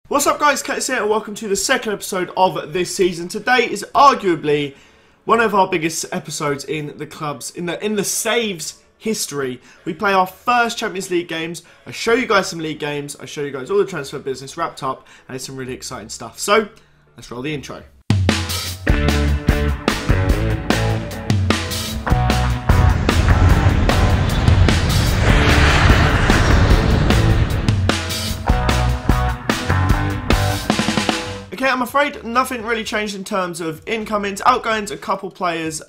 What's up guys, Curtis here and welcome to the second episode of this season. Today is arguably one of our biggest episodes in the club's, in the saves history. We play our first Champions League games, I show you guys some league games, I show you guys all the transfer business wrapped up, and it's some really exciting stuff. So, let's roll the intro. Okay, I'm afraid nothing really changed in terms of incomings, outgoings. A couple players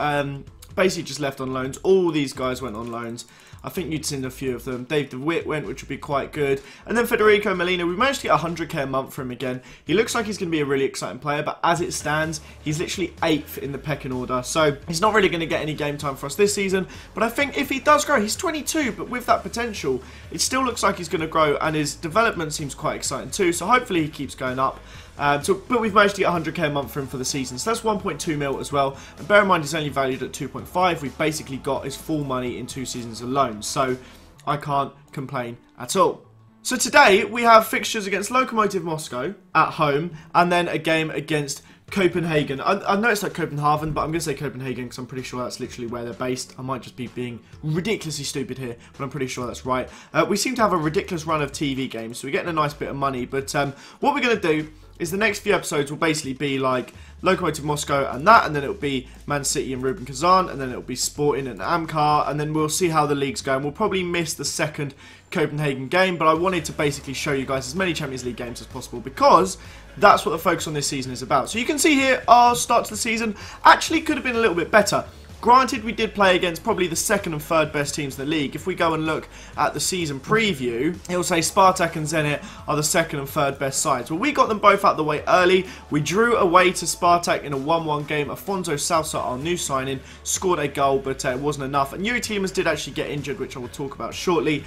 basically just left on loans. All these guys went on loans. I think you'd seen a few of them. Dave DeWitt went, which would be quite good. And then Federico Molina, we managed to get 100k a month for him again. He looks like he's going to be a really exciting player, but as it stands, he's literally 8th in the pecking order. So he's not really going to get any game time for us this season. But I think if he does grow, he's 22, but with that potential, it still looks like he's going to grow, and his development seems quite exciting too. So hopefully he keeps going up. But we've managed to get 100k a month for him for the season, so that's 1.2 mil as well. And bear in mind, he's only valued at 2.5. We've basically got his full money in 2 seasons alone, so I can't complain at all. So today we have fixtures against Lokomotiv Moscow at home, and then a game against Copenhagen. I know it's like Copenhagen, but I'm going to say Copenhagen because I'm pretty sure that's literally where they're based. I might just be being ridiculously stupid here, but I'm pretty sure that's right. We seem to have a ridiculous run of TV games, so we're getting a nice bit of money. But what we're going to do is the next few episodes will basically be like Lokomotiv Moscow and that, and then it'll be Man City and Rubin Kazan, and then it'll be Sporting and Amkar, and then we'll see how the league's going. We'll probably miss the second Copenhagen game, but I wanted to basically show you guys as many Champions League games as possible because that's what the focus on this season is about. So you can see here, our start to the season actually could have been a little bit better. Granted, we did play against probably the second and third best teams in the league. If we go and look at the season preview, it will say Spartak and Zenit are the second and third best sides. Well, we got them both out the way early. We drew away to Spartak in a 1-1 game. Afonso Salsa, our new signing, scored a goal, but it wasn't enough. And Yuri Tielemans did actually get injured, which I will talk about shortly.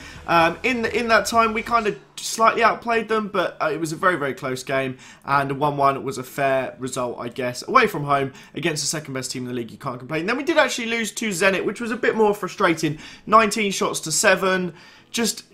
In that time, we kind of slightly outplayed them, but it was a very, very close game, and a 1-1 was a fair result, I guess. Away from home, against the second best team in the league, you can't complain. Then we did actually lose to Zenit, which was a bit more frustrating. 19 shots to 7.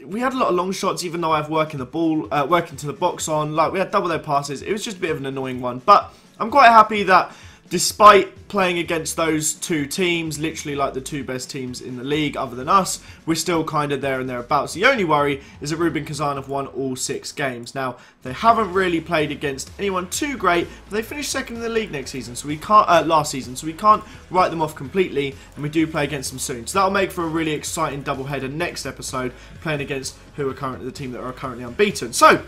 We had a lot of long shots, even though I have working the ball, working to the box on. Like, we had double their passes. It was just a bit of an annoying one, but I'm quite happy that despite playing against those two teams, literally like the 2 best teams in the league other than us, we're still kind of there and thereabouts. The only worry is that Rubin Kazan have won all 6 games. Now, they haven't really played against anyone too great, but they finished second in the league next season, so we can't, last season, so we can't write them off completely, and we do play against them soon. So that'll make for a really exciting doubleheader next episode, playing against who are currently the team that are currently unbeaten. So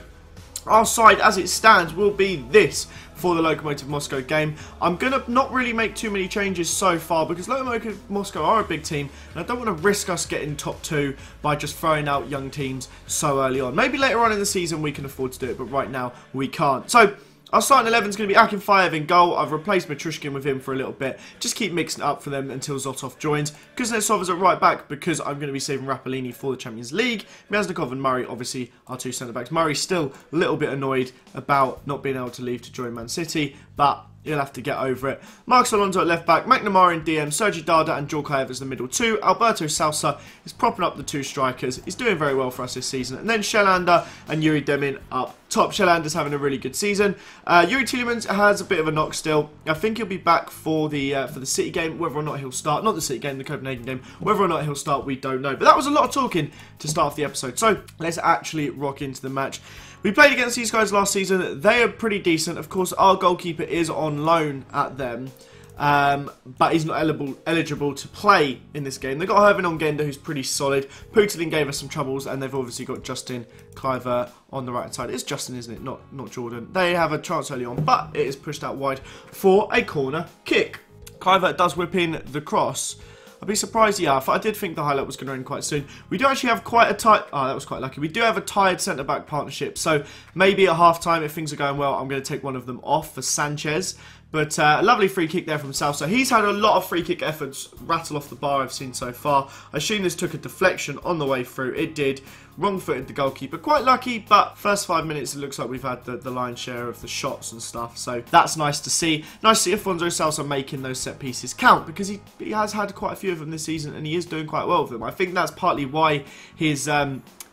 our side, as it stands, will be this for the Lokomotiv Moscow game. I'm going to not really make too many changes so far because Lokomotiv Moscow are a big team, and I don't want to risk us getting top 2 by just throwing out young teams so early on. Maybe later on in the season we can afford to do it, but right now we can't. So our starting 11 is going to be Akinfeev in goal. I've replaced Matrushkin with him for a little bit. Just keep mixing it up for them until Zotov joins. Kuznetsov is at right back because I'm going to be saving Rapalini for the Champions League. Myasnikov and Murray, obviously, are 2 centre-backs. Murray's still a little bit annoyed about not being able to leave to join Man City, but he'll have to get over it. Marcos Alonso at left back, McNamara in DM, Sergi Dada and Djorkaev as the middle 2. Alberto Salsa is propping up the 2 strikers. He's doing very well for us this season. And then Shelander and Yuri Demin up top. Shelander's having a really good season. Yuri Tielemans has a bit of a knock still. I think he'll be back for the City game. Whether or not he'll start, not the City game, the Copenhagen game. Whether or not he'll start, we don't know. But that was a lot of talking to start off the episode. So let's actually rock into the match. We played against these guys last season. They are pretty decent. Of course, our goalkeeper is on loan at them, but he's not eligible to play in this game. They've got Hervin Ongenda, who's pretty solid. Putin gave us some troubles, and they've obviously got Justin Cliver on the right side. It's Justin, isn't it? Not Jordan. They have a chance early on, but it is pushed out wide for a corner kick. Cliver does whip in the cross. I'd be surprised, yeah. I did think the highlight was going to end quite soon. We do actually have quite a tight... Oh, that was quite lucky. We do have a tied centre-back partnership. So maybe at half-time, if things are going well, I'm going to take one of them off for Sanchez. But a lovely free kick there from Salsa. He's had a lot of free kick efforts rattle off the bar I've seen so far. I assume this took a deflection on the way through. It did. Wrong-footed the goalkeeper. Quite lucky, but first 5 minutes it looks like we've had the lion's share of the shots and stuff. So that's nice to see. Nice to see Afonso Salsa making those set pieces count because he has had quite a few of them this season and he is doing quite well with them. I think that's partly why his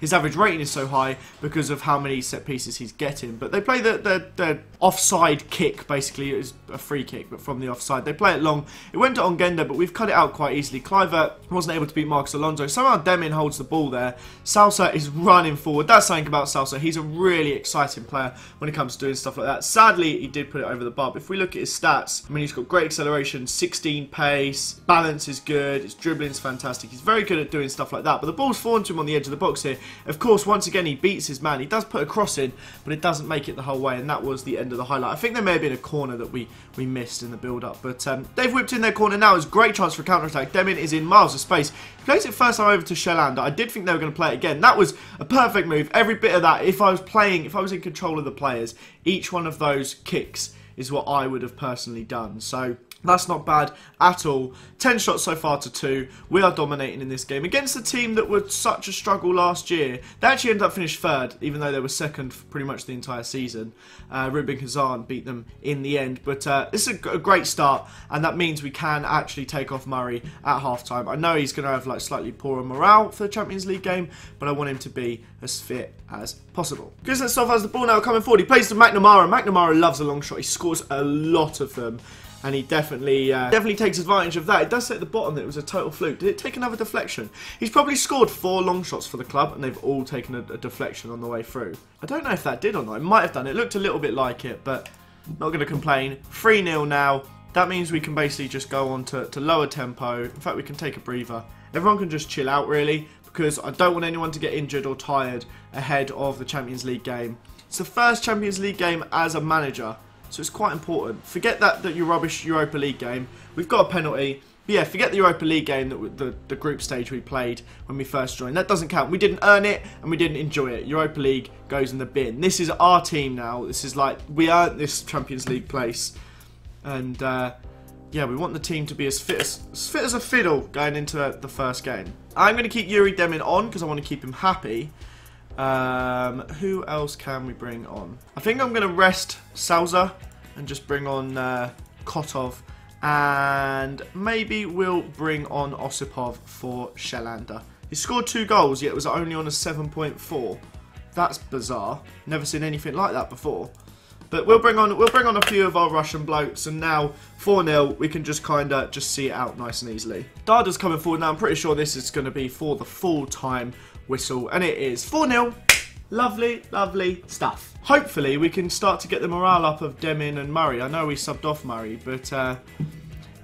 his average rating is so high because of how many set pieces he's getting. But they play the offside kick, basically. It was a free kick, but from the offside. They play it long. It went to Ongenda, but we've cut it out quite easily. Kluivert wasn't able to beat Marcos Alonso. Somehow Demin holds the ball there. Salsa is running forward. That's something about Salsa. He's a really exciting player when it comes to doing stuff like that. Sadly, he did put it over the bar. But if we look at his stats, I mean, he's got great acceleration, 16 pace, balance is good, his dribbling is fantastic. He's very good at doing stuff like that. But the ball's fallen to him on the edge of the box here. Of course, once again, he beats his man. He does put a cross in, but it doesn't make it the whole way, and that was the end of the highlight. I think there may have been a corner that we missed in the build-up, but they've whipped in their corner now. It's a great chance for a counter-attack. Demin is in miles of space. He plays it first time over to Shelander. I did think they were going to play it again. That was a perfect move. Every bit of that, if I was in control of the players, each one of those kicks is what I would have personally done. So that's not bad at all. 10 shots so far to 2. We are dominating in this game against a team that was such a struggle last year. They actually ended up finished third, even though they were second for pretty much the entire season. Rubin Kazan beat them in the end. But this is a great start, and that means we can actually take off Murray at half-time. I know he's going to have like slightly poorer morale for the Champions League game, but I want him to be as fit as possible. Kuznetsov has the ball now coming forward. He plays to McNamara. McNamara loves a long shot. He scores a lot of them. And he definitely takes advantage of that. It does say at the bottom that it was a total fluke. Did it take another deflection? He's probably scored 4 long shots for the club, and they've all taken a deflection on the way through. I don't know if that did or not. It might have done. It looked a little bit like it, but not going to complain. 3-0 now. That means we can basically just go on to lower tempo. In fact, we can take a breather. Everyone can just chill out, really, because I don't want anyone to get injured or tired ahead of the Champions League game. It's the first Champions League game as a manager, so it's quite important. Forget that your rubbish Europa League game. We've got a penalty. But yeah, forget the Europa League game, the group stage we played when we first joined. That doesn't count. We didn't earn it, and we didn't enjoy it. Europa League goes in the bin. This is our team now. This is like, we earned this Champions League place. And yeah, we want the team to be as fit as a fiddle going into the first game. I'm going to keep Yuri Demin on because I want to keep him happy. Who else can we bring on? I think I'm going to rest Salza and just bring on Kotov. And maybe we'll bring on Osipov for Shelander. He scored 2 goals, yet was only on a 7.4. That's bizarre. Never seen anything like that before. But we'll bring on a few of our Russian blokes, and now 4-0, we can just kind of see it out nice and easily. Dada's coming forward now. I'm pretty sure this is going to be for the full-time whistle, and it is 4-0. Lovely, lovely stuff. Hopefully, we can start to get the morale up of Demin and Murray. I know we subbed off Murray, but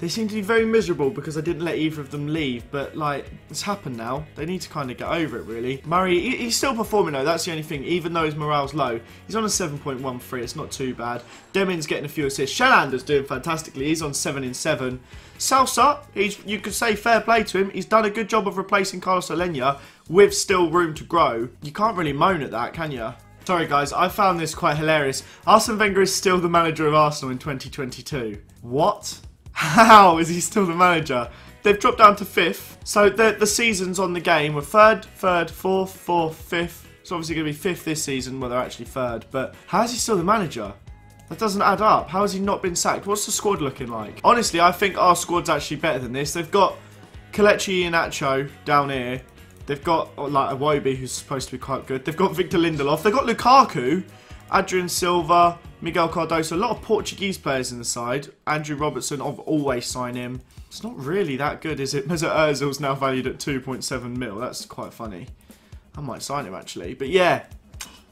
they seem to be very miserable because I didn't let either of them leave. But, like, it's happened now. They need to kind of get over it, really. Murray, he's still performing, though. That's the only thing. Even though his morale's low, he's on a 7.13. It's not too bad. Demin's getting a few assists. Shelander's doing fantastically. He's on 7 in 7. Salsa, you could say fair play to him. He's done a good job of replacing Carlos Alenia with still room to grow. You can't really moan at that, can you? Sorry, guys. I found this quite hilarious. Arsene Wenger is still the manager of Arsenal in 2022. What? How is he still the manager? They've dropped down to 5th. So the seasons on the game were 3rd, 4th, 5th. It's obviously going to be 5th this season. Well, they're actually 3rd. But how is he still the manager? That doesn't add up. How has he not been sacked? What's the squad looking like? Honestly, I think our squad's actually better than this. They've got Kelechi and Acho down here. They've got like Iwobi, who's supposed to be quite good. They've got Victor Lindelof. They've got Lukaku, Adrian Silva, Miguel Cardoso. A lot of Portuguese players in the side. Andrew Robertson, I've always signed him. It's not really that good, is it? Mesut Ozil's now valued at 2.7 mil. That's quite funny. I might sign him, actually. But yeah,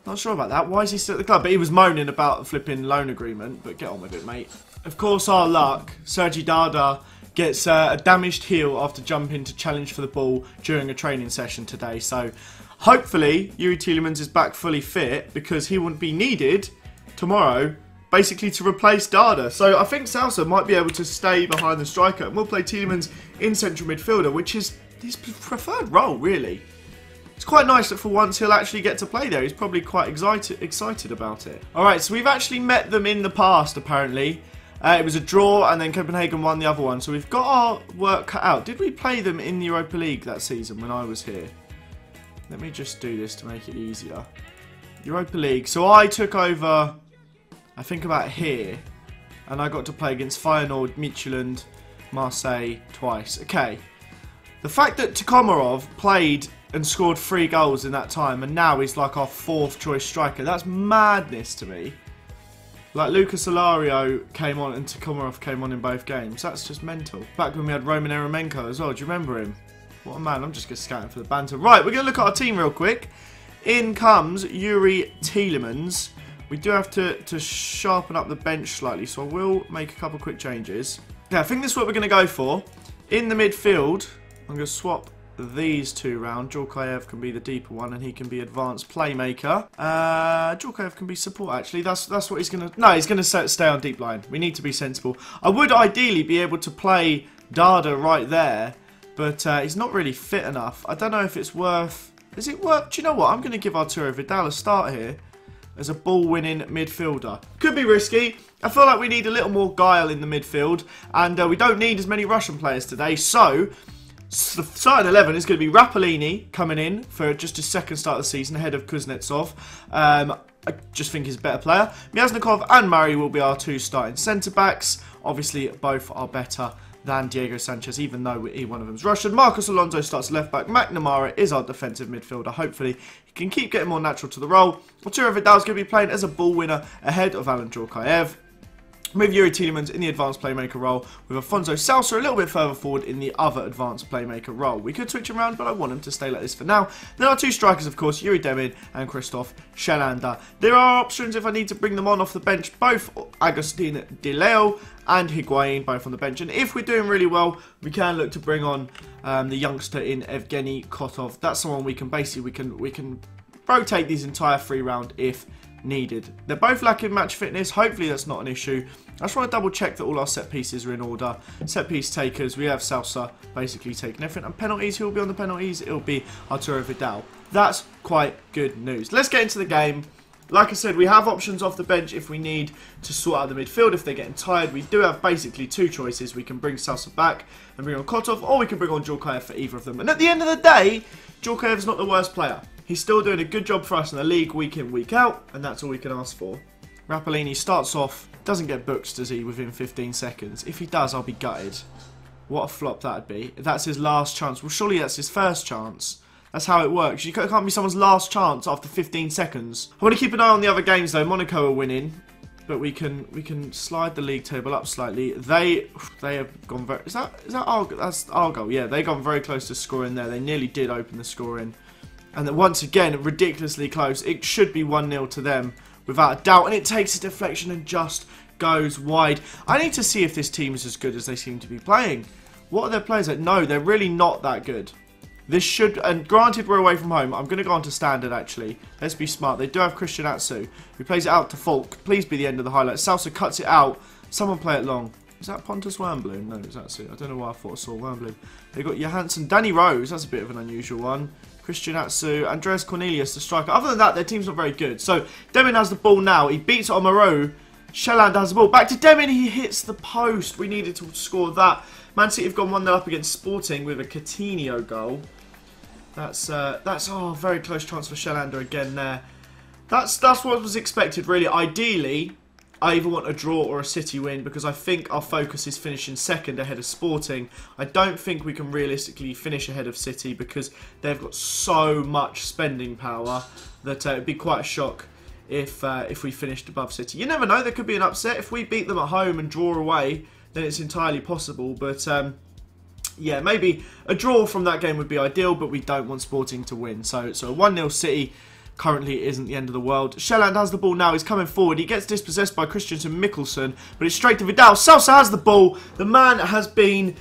not sure about that. Why is he still at the club? But he was moaning about the flipping loan agreement. But get on with it, mate. Of course, our luck. Sergi Dada gets a damaged heel after jumping to challenge for the ball during a training session today. So hopefully Yuri Tielemans is back fully fit, because he wouldn't be needed tomorrow basically to replace Dada. So I think Salsa might be able to stay behind the striker, and we'll play Tielemans in central midfielder, which is his preferred role, really. It's quite nice that for once he'll actually get to play there. He's probably quite excited about it. Alright, so we've actually met them in the past, apparently. It was a draw, and then Copenhagen won the other one. So we've got our work cut out. Did we play them in the Europa League that season when I was here? Let me just do this to make it easier. Europa League. So I took over, I think, about here. And I got to play against Feyenoord, Midtjylland, Marseille twice. Okay. The fact that Tikomarov played and scored 3 goals in that time and now he's like our 4th choice striker, that's madness to me. Like Lucas Alario came on and Tikomarov came on in both games. That's just mental. Back when we had Roman Eremenko as well. Do you remember him? What a man. I'm just going to scout him for the banter. Right, we're going to look at our team real quick. In comes Yuri Tielemans. We do have to sharpen up the bench slightly, so I will make a couple quick changes. Yeah, I think this is what we're going to go for. In the midfield, I'm going to swap these 2 round. Djorkaeff can be the deeper one and he can be advanced playmaker. Djorkaeff can be support actually. That's what he's going to... No, he's going to stay on deep line. We need to be sensible. I would ideally be able to play Dada right there, but he's not really fit enough. I don't know if it's worth... Is it worth... Do you know what? I'm going to give Arturo Vidal a start here as a ball-winning midfielder. Could be risky. I feel like we need a little more guile in the midfield, and we don't need as many Russian players today, so... the starting 11 is going to be Rapalini coming in for just his 2nd start of the season ahead of Kuznetsov. I just think he's a better player. Myasnikov and Murray will be our 2 starting centre-backs. Obviously, both are better than Diego Sanchez, even though one of them is Russian. Marcos Alonso starts left-back. McNamara is our defensive midfielder. Hopefully, he can keep getting more natural to the role. Arturo Vidal is going to be playing as a ball winner ahead of Alan Djorkaeff. With Yuri Tielemans in the advanced playmaker role, with Afonso Salsa a little bit further forward in the other advanced playmaker role. We could switch him around, but I want him to stay like this for now. Then our 2 strikers, of course, Yuri Demin and Christoph Schelander. There are options if I need to bring them on off the bench, both Agustin De Leo and Higuain, both on the bench. And if we're doing really well, we can look to bring on the youngster in Evgeny Kotov. That's someone we can basically, we can rotate these entire 3 round if needed. They're both lacking match fitness. Hopefully that's not an issue. I just want to double check that all our set pieces are in order. Set piece takers, we have Salsa basically taking everything. And penalties, who will be on the penalties? It will be Arturo Vidal. That's quite good news. Let's get into the game. Like I said, we have options off the bench if we need to sort out the midfield. If they're getting tired, we do have basically 2 choices. We can bring Salsa back and bring on Kotov, or we can bring on Djorkaeff for either of them. And at the end of the day, Djorkaeff is not the worst player. He's still doing a good job for us in the league week in, week out, and that's all we can ask for. Rapalini starts off, doesn't get booked, does he, within 15 seconds? If he does, I'll be gutted. What a flop that'd be. If that's his last chance. Well, surely that's his first chance. That's how it works. You can't be someone's last chance after 15 seconds. I want to keep an eye on the other games, though. Monaco are winning, but we can slide the league table up slightly. They have gone very... Is that Argo? That's Argo. Yeah, they've gone very close to scoring there. They nearly did open the scoring. And then once again, ridiculously close. It should be 1-0 to them, without a doubt. And it takes a deflection and just goes wide. I need to see if this team is as good as they seem to be playing. What are their players at? No, they're really not that good. This should... And granted, we're away from home. I'm going to go on to standard, actually. Let's be smart. They do have Christian Atsu, who plays it out to Falk. Please be the end of the highlight. Salsa cuts it out. Someone play it long. Is that Pontus Wernbloom? No, it's Atsu. I don't know why I thought I saw Wernbloom. They've got Johansson. Danny Rose. That's a bit of an unusual one. Christian Atsu, Andreas Cornelius, the striker. Other than that, their team's not very good. So, Demin has the ball now. He beats Omaru. Shelland has the ball. Back to Demin. He hits the post. We needed to score that. Man City have gone 1-0 up against Sporting with a Coutinho goal. That's oh, very close chance for Shellander again there. That's what was expected, really. Ideally, I either want a draw or a City win because I think our focus is finishing second ahead of Sporting. I don't think we can realistically finish ahead of City because they've got so much spending power that it'd be quite a shock if we finished above City. You never know, there could be an upset. If we beat them at home and draw away, then it's entirely possible. But yeah, maybe a draw from that game would be ideal, but we don't want Sporting to win. So a 1-0 City currently isn't the end of the world. Shelland has the ball now. He's coming forward. He gets dispossessed by Christensen Mikkelsen, but it's straight to Vidal. Salsa has the ball. The man has been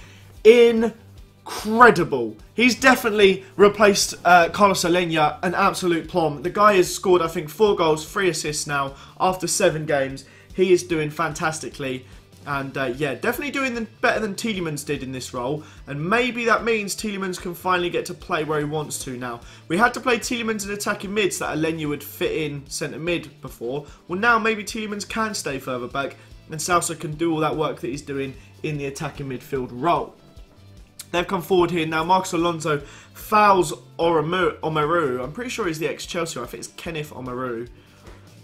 incredible. He's definitely replaced Carlos Alenia, an absolute plum. The guy has scored, I think, 4 goals, 3 assists now after 7 games. He is doing fantastically. And yeah, definitely doing better than Tielemans did in this role. And maybe that means Tielemans can finally get to play where he wants to now. We had to play Tielemans in attacking mids that Alenia would fit in centre mid before. Well, now maybe Tielemans can stay further back. And Salsa can do all that work that he's doing in the attacking midfield role. They've come forward here now. Marcos Alonso fouls Omaru. I'm pretty sure he's the ex-Chelsea. I think it's Kenneth Omaru.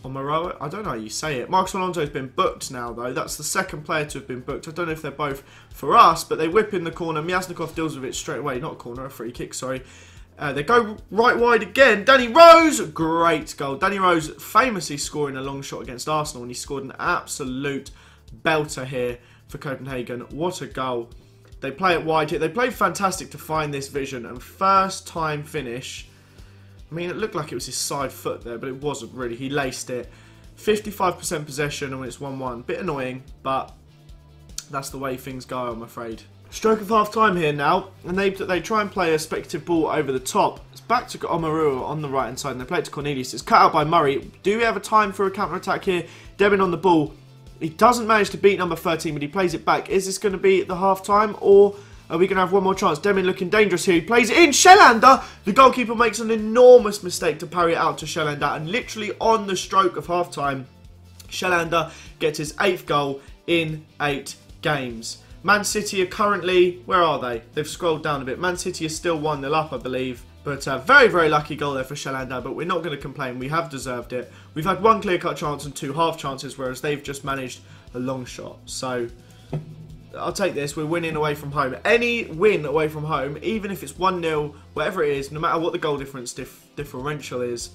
Omaro, I don't know how you say it. Marcos Alonso's been booked now, though. That's the second player to have been booked. I don't know if they're both for us, but they whip in the corner. Myasnikov deals with it straight away. Not a corner, a free kick, sorry. They go right wide again. Danny Rose, great goal. Danny Rose famously scoring a long shot against Arsenal, and he scored an absolute belter here for Copenhagen. What a goal. They play it wide here. They played fantastic to find this vision, and first time finish. I mean, it looked like it was his side foot there, but it wasn't really. He laced it. 55% possession, and it's 1-1. Bit annoying, but that's the way things go, I'm afraid. Stroke of half-time here now, and they try and play a speculative ball over the top. It's back to Omaru on the right-hand side, and they play it to Cornelius. It's cut out by Murray. Do we have a time for a counter-attack here? Demin on the ball. He doesn't manage to beat number 13, but he plays it back. Is this going to be the half-time, or are we going to have one more chance? Demin looking dangerous here. He plays it in. Shellander! The goalkeeper makes an enormous mistake to parry it out to Shellander, and literally on the stroke of half-time, Shellander gets his 8th goal in 8 games. Man City are currently, where are they? They've scrolled down a bit. Man City is still 1-0 up, I believe. But very, very lucky goal there for Shellander, but we're not going to complain. We have deserved it. We've had 1 clear-cut chance and 2 half chances, whereas they've just managed a long shot. So I'll take this. We're winning away from home. Any win away from home, even if it's 1-0, whatever it is, no matter what the goal difference differential is,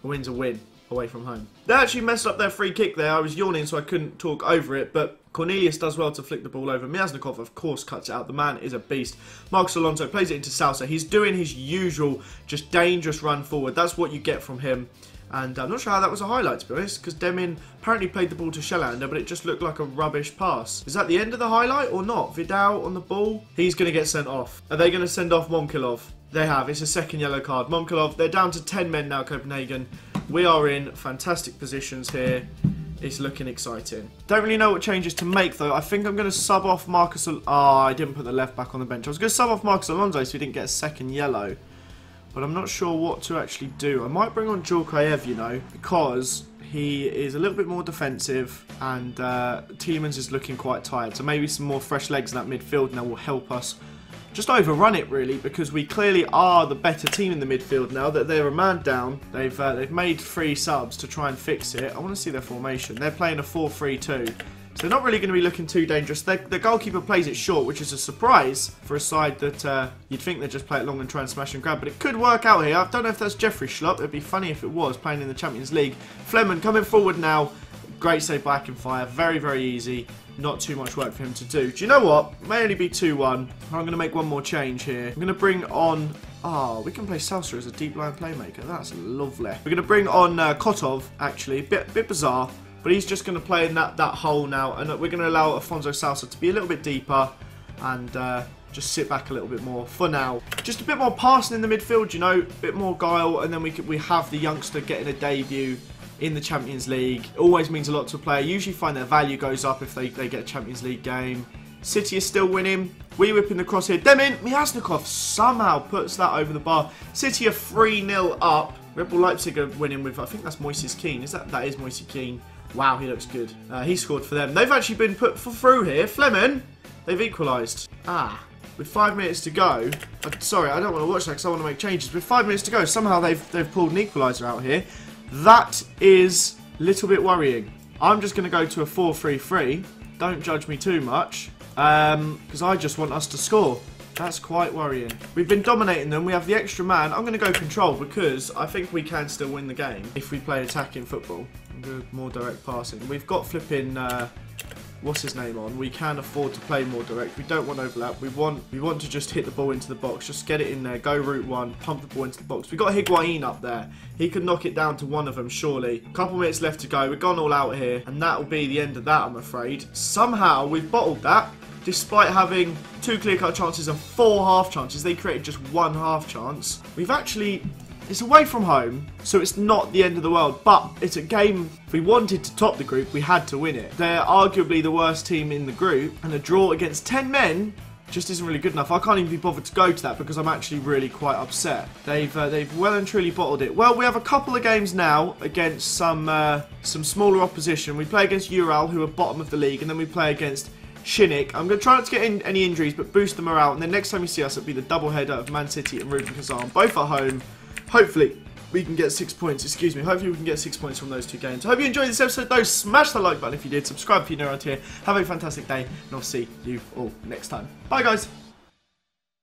a win's a win away from home. They actually messed up their free kick there. I was yawning, so I couldn't talk over it, but Cornelius does well to flick the ball over. Myasnikov, of course, cuts it out. The man is a beast. Marcos Alonso plays it into Salsa. He's doing his usual, just dangerous run forward. That's what you get from him. And I'm not sure how that was a highlight, to be honest, because Demin apparently played the ball to Shellander, but it just looked like a rubbish pass. Is that the end of the highlight or not? Vidal on the ball. He's going to get sent off. Are they going to send off Momkilov? They have. It's a second yellow card. Momkilov, they're down to 10 men now, Copenhagen. We are in fantastic positions here. It's looking exciting. Don't really know what changes to make, though. I think I'm going to sub off Marcos... I didn't put the left back on the bench. I was going to sub off Marcos Alonso so he didn't get a second yellow. But I'm not sure what to actually do. I might bring on Djurkaev, you know, because he is a little bit more defensive and Tielemans is looking quite tired. So maybe some more fresh legs in that midfield now will help us just overrun it, really, because we clearly are the better team in the midfield now that they're a man down. They've made 3 subs to try and fix it. I want to see their formation. They're playing a 4-3-2. So they're not really going to be looking too dangerous. The goalkeeper plays it short, which is a surprise for a side that you'd think they'd just play it long and try and smash and grab. But it could work out here. I don't know if that's Jeffrey Schlupp. It'd be funny if it was, playing in the Champions League. Fleming coming forward now. Great save by Akinfire. Very, very easy. Not too much work for him to do. Do you know what? It may only be 2-1. I'm going to make one more change here. I'm going to bring on... we can play Salsa as a deep line playmaker. That's lovely. We're going to bring on Kotov, actually. Bit bizarre. But he's just going to play in that hole now. And we're going to allow Afonso Salsa to be a little bit deeper. And just sit back a little bit more for now. Just a bit more passing in the midfield, you know. A bit more guile. And then we have the youngster getting a debut in the Champions League. It always means a lot to a player. Usually find their value goes up if they get a Champions League game. City is still winning. We whipping the cross here. Demin, Myasnikov somehow puts that over the bar. City are 3-0 up. Red Bull Leipzig are winning with, I think that's Moises Keane. That is Moises Keane. Wow, he looks good. He scored for them. They've actually been put through here. Fleming, they've equalised. With 5 minutes to go. Sorry, I don't want to watch that because I want to make changes. With 5 minutes to go, somehow they've pulled an equaliser out here. That is a little bit worrying. I'm just going to go to a 4-3-3. Don't judge me too much. Because I just want us to score. That's quite worrying. We've been dominating them. We have the extra man. I'm going to go control because I think we can still win the game if we play attacking football. More direct passing. We've got flipping... what's his name on? We can afford to play more direct. We don't want overlap. We want to just hit the ball into the box. Just get it in there. Go route one. Pump the ball into the box. We've got Higuain up there. He could knock it down to one of them, surely. Couple minutes left to go. We've gone all out here. And that will be the end of that, I'm afraid. Somehow, we've bottled that. Despite having 2 clear-cut chances and 4 half chances. They created just 1 half chance. We've actually... It's away from home, so it's not the end of the world, but it's a game, if we wanted to top the group, we had to win it. They're arguably the worst team in the group, and a draw against 10 men just isn't really good enough. I can't even be bothered to go to that because I'm actually really quite upset. They've well and truly bottled it. Well, we have a couple of games now against some smaller opposition. We play against Ural, who are bottom of the league, and then we play against Shinnik. I'm going to try not to get in any injuries, but boost the morale, and then next time you see us, it'll be the double header of Man City and Rubin Kazan, both at home. Hopefully, we can get 6 points. Excuse me. Hopefully we can get 6 points from those 2 games. I hope you enjoyed this episode though. Smash the like button if you did. Subscribe if you're new around here. Have a fantastic day, and I'll see you all next time. Bye guys.